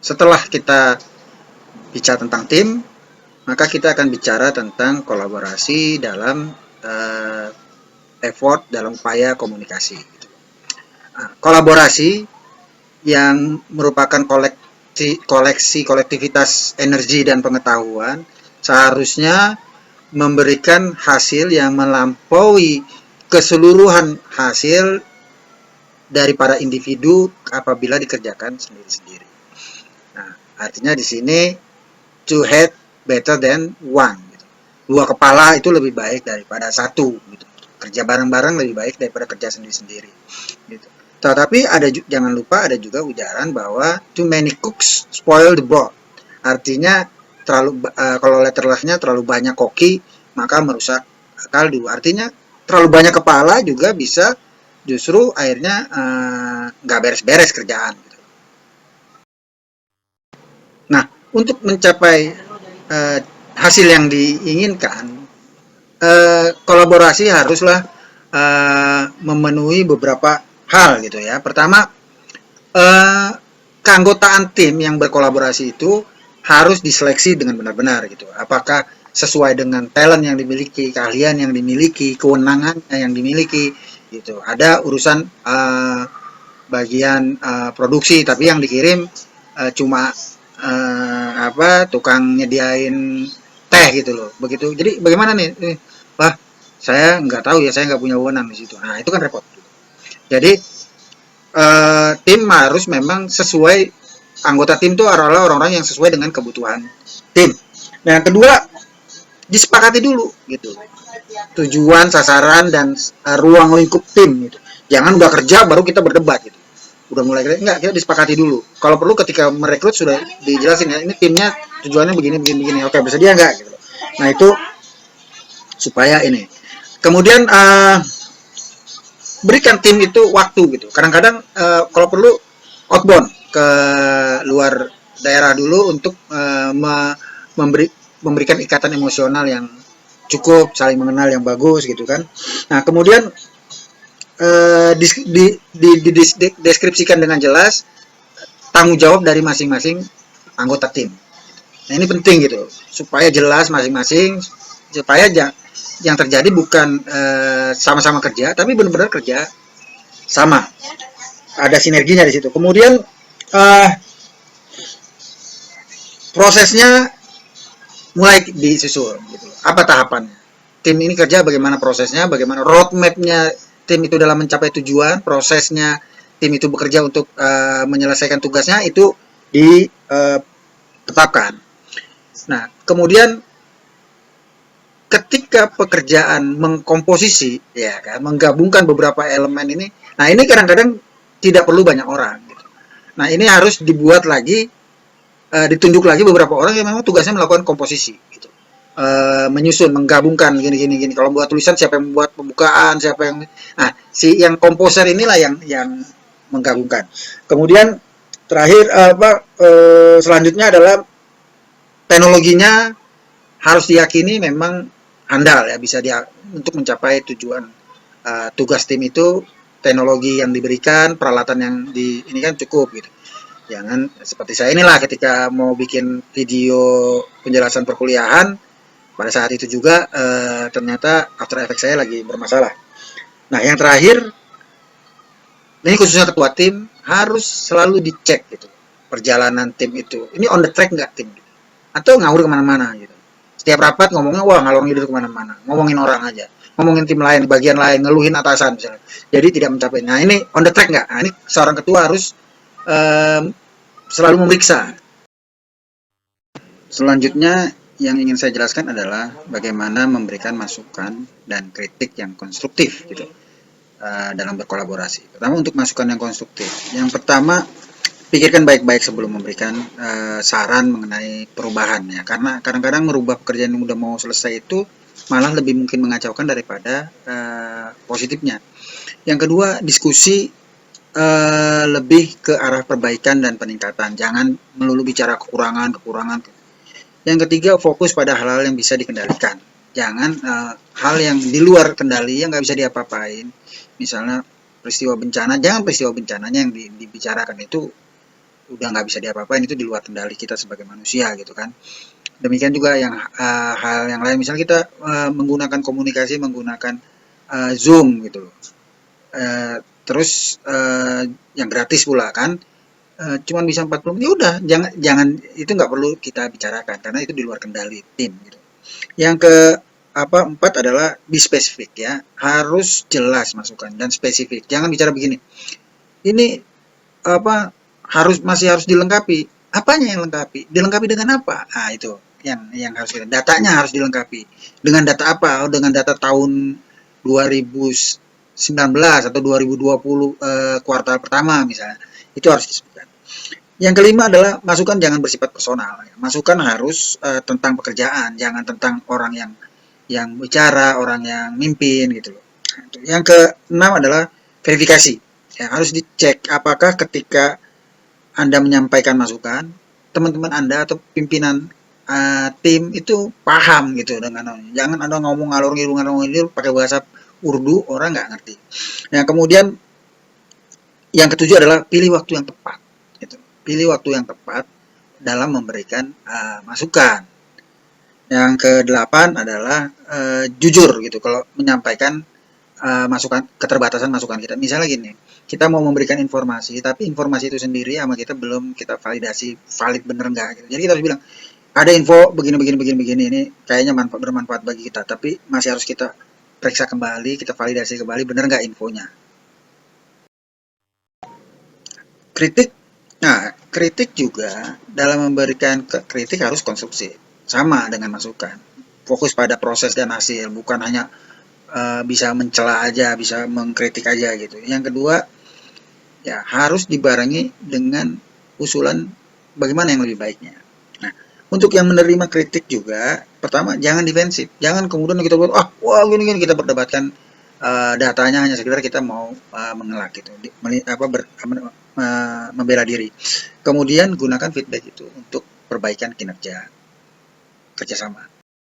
setelah kita bicara tentang tim, maka kita akan bicara tentang kolaborasi dalam effort dalam upaya komunikasi. Nah, kolaborasi yang merupakan koleksi kolektivitas energi dan pengetahuan seharusnya memberikan hasil yang melampaui keseluruhan hasil dari para individu apabila dikerjakan sendiri-sendiri. Nah, artinya di sini two head better than one. Gitu. Dua kepala itu lebih baik daripada satu. Gitu. Kerja bareng-bareng lebih baik daripada kerja sendiri-sendiri. Gitu. Tetapi jangan lupa ada juga ujaran bahwa too many cooks spoil the broth. Artinya kalau letterlessnya terlalu banyak koki maka merusak kaldu. Artinya terlalu banyak kepala juga bisa justru akhirnya nggak beres-beres kerjaan. Gitu. Nah, untuk mencapai hasil yang diinginkan, kolaborasi haruslah memenuhi beberapa hal gitu ya. Pertama, keanggotaan tim yang berkolaborasi itu harus diseleksi dengan benar-benar gitu. Apakah sesuai dengan talent yang dimiliki, keahlian yang dimiliki, kewenangan yang dimiliki gitu. Ada urusan bagian produksi tapi yang dikirim cuma tukang nyediain teh gitu loh. Begitu. Jadi bagaimana nih? Wah, saya nggak tahu ya, saya nggak punya wewenang di situ. Nah, itu kan repot. Jadi tim harus memang sesuai, anggota tim itu adalah orang-orang yang sesuai dengan kebutuhan tim. Nah, yang kedua, disepakati dulu gitu. Tujuan, sasaran, dan ruang lingkup tim gitu. Jangan udah kerja baru kita berdebat gitu. Udah mulai enggak, kita disepakati dulu. Kalau perlu ketika merekrut sudah dijelasin ya, ini timnya tujuannya begini. Oke, bersedia enggak gitu. Nah, itu supaya ini. Kemudian berikan tim itu waktu gitu. Kadang-kadang kalau perlu outbound ke luar daerah dulu untuk memberikan ikatan emosional yang cukup, saling mengenal yang bagus gitu kan. Nah, kemudian dideskripsikan dengan jelas tanggung jawab dari masing-masing anggota tim. Nah, ini penting gitu supaya jelas masing-masing, supaya yang terjadi bukan sama-sama kerja tapi benar-benar kerja sama, ada sinerginya di situ. Kemudian prosesnya mulai disusul gitu. Apa tahapannya, tim ini kerja, bagaimana prosesnya, bagaimana roadmapnya tim itu dalam mencapai tujuan, prosesnya tim itu bekerja untuk menyelesaikan tugasnya itu ditetapkan. Nah, kemudian ketika pekerjaan mengkomposisi, ya kan, menggabungkan beberapa elemen ini, nah ini kadang-kadang tidak perlu banyak orang. Gitu. Nah, ini harus dibuat lagi, ditunjuk lagi beberapa orang yang memang tugasnya melakukan komposisi. Gitu. Menyusun, menggabungkan gini. Kalau buat tulisan siapa yang membuat pembukaan, siapa yang, nah si yang komposer inilah yang menggabungkan. Kemudian terakhir selanjutnya adalah teknologinya harus diyakini memang handal ya, bisa untuk mencapai tujuan tugas tim itu. Teknologi yang diberikan, peralatan yang ini kan cukup gitu. Jangan seperti saya inilah ketika mau bikin video penjelasan perkuliahan, pada saat itu juga ternyata After Effects saya lagi bermasalah. Nah, yang terakhir, ini khususnya ketua tim harus selalu dicek gitu, perjalanan tim itu. Ini on the track nggak tim? Atau ngawur kemana-mana gitu. Setiap rapat ngomongnya wah ngalor ngidul kemana-mana, ngomongin orang aja, ngomongin tim lain, bagian lain, ngeluhin atasan misalnya. Jadi tidak mencapai. Nah, ini on the track nggak? Nah, ini seorang ketua harus selalu memeriksa. Selanjutnya yang ingin saya jelaskan adalah bagaimana memberikan masukan dan kritik yang konstruktif gitu dalam berkolaborasi. Pertama, untuk masukan yang konstruktif. Yang pertama, pikirkan baik-baik sebelum memberikan saran mengenai perubahan ya, karena kadang-kadang merubah pekerjaan yang udah mau selesai itu malah lebih mungkin mengacaukan daripada positifnya. Yang kedua, diskusi lebih ke arah perbaikan dan peningkatan, jangan melulu bicara kekurangan. Yang ketiga, fokus pada hal-hal yang bisa dikendalikan, jangan hal yang di luar kendali yang nggak bisa diapa-apain. Misalnya peristiwa bencana, jangan peristiwa bencananya yang dibicarakan, itu udah nggak bisa diapa-apain, itu di luar kendali kita sebagai manusia gitu kan. Demikian juga yang hal yang lain, misalnya kita menggunakan komunikasi menggunakan Zoom gitu loh. Terus yang gratis pula kan, cuman bisa 40 menit, ya udah jangan jangan itu nggak perlu kita bicarakan karena itu di luar kendali tim gitu. Yang ke apa empat adalah be spesifik ya, harus jelas masukan dan spesifik. Jangan bicara begini, ini apa masih harus dilengkapi. Apanya yang lengkapi? Dilengkapi dengan apa? Ah itu yang harus kita. Datanya harus dilengkapi. Dengan data apa? Oh, dengan data tahun 2019 atau 2020 kuartal pertama misalnya. Itu harus disebutkan. Yang kelima adalah masukan jangan bersifat personal. Masukan harus tentang pekerjaan, jangan tentang orang yang bicara, orang yang mimpin gitu loh. Yang keenam adalah verifikasi. Ya, harus dicek apakah ketika Anda menyampaikan masukan, teman-teman Anda atau pimpinan tim itu paham gitu dengan jangan Anda ngomong ngalor ngidul pakai bahasa Urdu, orang nggak ngerti. Nah, kemudian yang ketujuh adalah pilih waktu yang tepat. Gitu. Pilih waktu yang tepat dalam memberikan masukan. Yang kedelapan adalah jujur gitu kalau menyampaikan masukan keterbatasan masukan kita. Misalnya gini, kita mau memberikan informasi, tapi informasi itu sendiri sama kita belum kita validasi valid bener enggak gitu. Jadi kita harus bilang ada info begini ini kayaknya bermanfaat bagi kita, tapi masih harus kita periksa kembali, kita validasi kembali bener enggak infonya. Kritik, nah kritik juga dalam memberikan kritik harus konstruksi, sama dengan masukan. Fokus pada proses dan hasil, bukan hanya bisa mencela aja, bisa mengkritik aja gitu. Yang kedua, ya harus dibarengi dengan usulan bagaimana yang lebih baiknya. Nah, untuk yang menerima kritik juga, pertama jangan defensif, jangan kemudian kita buat wah gini kita perdebatkan datanya hanya sekedar kita mau mengelak gitu, membela diri. Kemudian gunakan feedback itu untuk perbaikan kinerja kerjasama.